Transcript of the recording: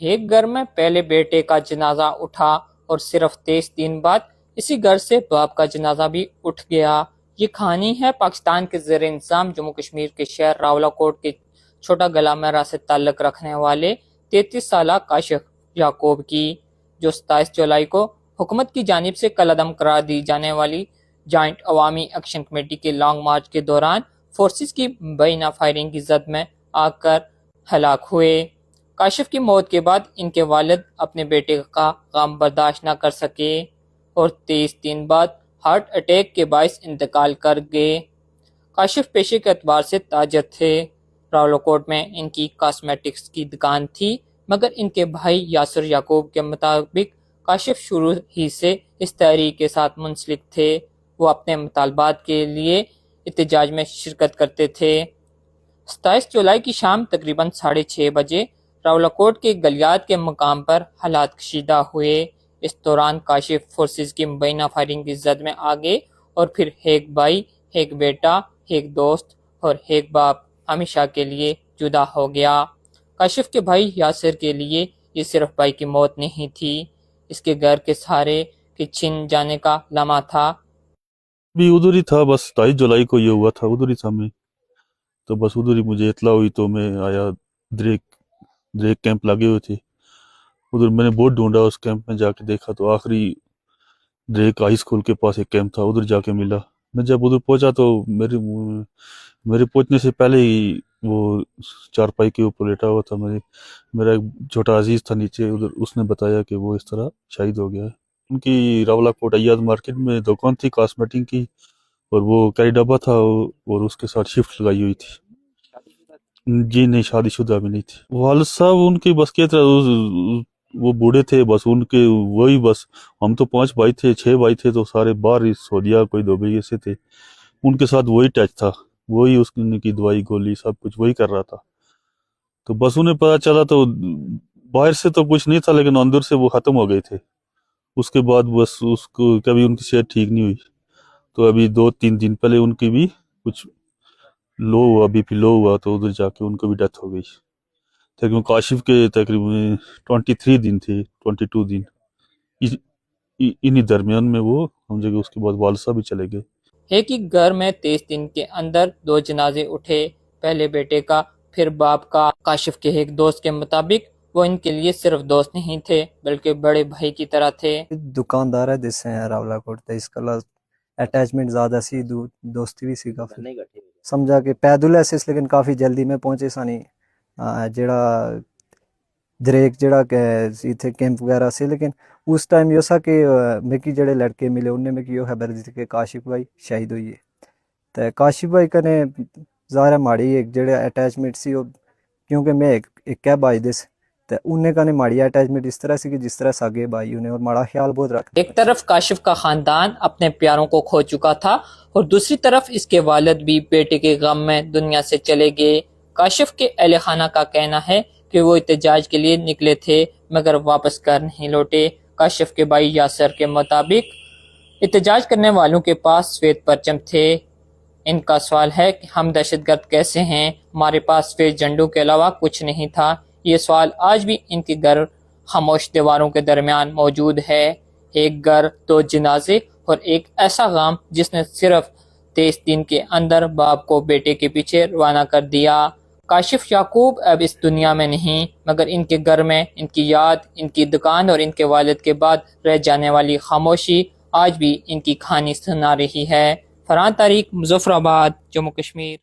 ایک گھر میں پہلے بیٹے کا جنازہ اٹھا اور صرف 23 دن بعد اسی گھر سے باپ کا جنازہ بھی اٹھ گیا۔ یہ کہانی ہے پاکستان کے زیر انتظام جموں کشمیر کے شہر راولاکوٹ کے چھوٹا گلامرا سے تعلق رکھنے والے 33 سالہ کاشف یعقوب کی، جو 27 جولائی کو حکومت کی جانب سے کالعدم قرار دی جانے والی جوائنٹ عوامی ایکشن کمیٹی کے لانگ مارچ کے دوران فورسز کی مبینہ فائرنگ کی زد میں آ کر ہلاک ہوئے۔ کاشف کی موت کے بعد ان کے والد اپنے بیٹے کا غم برداشت نہ کر سکے اور 23 دن بعد ہارٹ اٹیک کے باعث انتقال کر گئے۔ کاشف پیشے کے اعتبار سے تاجر تھے۔ راولاکوٹ میں ان کی کاسمیٹکس کی دکان تھی، مگر ان کے بھائی یاسر یعقوب کے مطابق کاشف شروع ہی سے اس تحریک کے ساتھ منسلک تھے۔ وہ اپنے مطالبات کے لیے احتجاج میں شرکت کرتے تھے۔ 27 جولائی کی شام تقریباً 6:30 بجے راولاکوٹ کے گلیات کے مقام پر حالات کشیدہ ہوئے۔ اس دوران کاشف فورسز کی مبینہ فائرنگ کی زد میں آ گئے اور پھر ایک بھائی، ایک بیٹا، ایک دوست اور ایک باپ ہمیشہ کے لیے جدا ہو گیا۔ کاشف کے بھائی یاسر کے لیے یہ صرف بھائی کی موت نہیں تھی، اس کے گھر کے سہارے کے چھن جانے کا لمحہ تھا۔ بھی ادھر ہی تھا، بس 23 جولائی کو یہ ہوا تھا، ادھر ہی تھا میں، تو بس ادھر ہی مجھے اطلاع ہوئی تو میں آیا۔ دریک کیمپ لگے ہوئے تھے ادھر، میں نے بہت ڈھونڈا، اس کیمپ میں جا کے دیکھا تو آخری دریک ہائی اسکول کے پاس ایک کیمپ تھا، ادھر جا کے ملا۔ میں جب ادھر پہنچا تو میرے پہنچنے سے پہلے ہی وہ چارپائی کے اوپر لیٹا ہوا تھا۔ میرا ایک چھوٹا عزیز تھا نیچے ادھر، اس نے بتایا کہ وہ اس طرح شہید ہو گیا ہے۔ ان کی راولاکوٹ ایاد مارکیٹ میں دکان تھی کاسمیٹک کی، اور وہ کئی ڈبہ تھا اور اس کے ساتھ شفٹ لگائی ہوئی تھی۔ جی نہیں، شادی شدہ بھی نہیں تھی۔ والد صاحب ان کی بس کہتے وہ بوڑھے تھے، بس ان کے وہی، بس ہم تو 5 بھائی تھے، 6 بھائی تھے، تو سارے باہر ہی سعودیہ کوئی دبئی ایسے تھے، ان کے ساتھ وہی ٹچ تھا، وہی اس کی دوائی گولی سب کچھ وہی کر رہا تھا۔ تو بس انہیں پتا چلا تو باہر سے تو کچھ نہیں تھا، لیکن اندر سے وہ ختم ہو گئے تھے۔ اس کے بعد بس اس کو کبھی ان کی صحت ٹھیک نہیں ہوئی، تو ابھی 2-3 دن پہلے ان کی بھی کچھ لو ہوا، بی پی لو ہوا، تو ادھر جا کے ان کو بھی ڈیتھ ہو گئی۔ تقریباً کاشف کے تقریباً 23 دن تھے، 22 دن، انہی درمیان میں وہ ہم جگہ، اس کے بعد والد صاحب بھی چلے گئے۔ ایک ہی گھر میں 23 دن کے اندر 2 جنازے اٹھے، پہلے بیٹے کا پھر باپ کا۔ کاشف کے ایک دوست کے مطابق وہ ان کے لیے صرف دوست نہیں تھے بلکہ بڑے بھائی کی طرح تھے۔ دکاندار ہے جس سے راولاکوٹ تے اس کلا اٹیچمنٹ زیادہ سی، دوستی بھی سی کافی، سمجھا کہ پیدل ایسے، لیکن کافی جلدی میں پہنچے سانی جڑا دریک جڑا کہ تھے کیمپ وغیرہ سے، لیکن اس ٹائم یہ سا کہ میکی جڑے لڑکے ملے انہیں میں یہ خبر دی کہ کاشف بھائی شہید ہوئی ہے۔ تو کاشف بھائی کنے ظاہر ماڑی ایک جڑے اٹیچمنٹ سی، کیونکہ میں ایک ہے بھائی دس، تو انہیں کنے ماڑی اٹیچمنٹ اس طرح سی کہ جس طرح ساگے بھائی انہیں، اور ماڑا خیال بہت رکھ۔ ایک طرف کاشف کا خاندان اپنے پیاروں کو کھو چکا تھا اور دوسری طرف اس کے والد بھی بیٹے کے غم میں دنیا سے چلے گئے۔ کاشف کے اہل خانہ کا کہنا ہے کہ وہ احتجاج کے لیے نکلے تھے مگر واپس گھر نہیں لوٹے۔ کاشف کے بھائی یاسر کے مطابق احتجاج کرنے والوں کے پاس سفید پرچم تھے۔ ان کا سوال ہے کہ ہم دہشت گرد کیسے ہیں، ہمارے پاس سفید جھنڈوں کے علاوہ کچھ نہیں تھا۔ یہ سوال آج بھی ان کے گھر خاموش دیواروں کے درمیان موجود ہے۔ ایک گھر، 2 جنازے اور ایک ایسا غم جس نے صرف 23 دن کے اندر باپ کو بیٹے کے پیچھے روانہ کر دیا۔ کاشف یعقوب اب اس دنیا میں نہیں، مگر ان کے گھر میں ان کی یاد، ان کی دکان اور ان کے والد کے بعد رہ جانے والی خاموشی آج بھی ان کی کہانی سنا رہی ہے۔ فرحان طارق، مظفر آباد، جموں کشمیر۔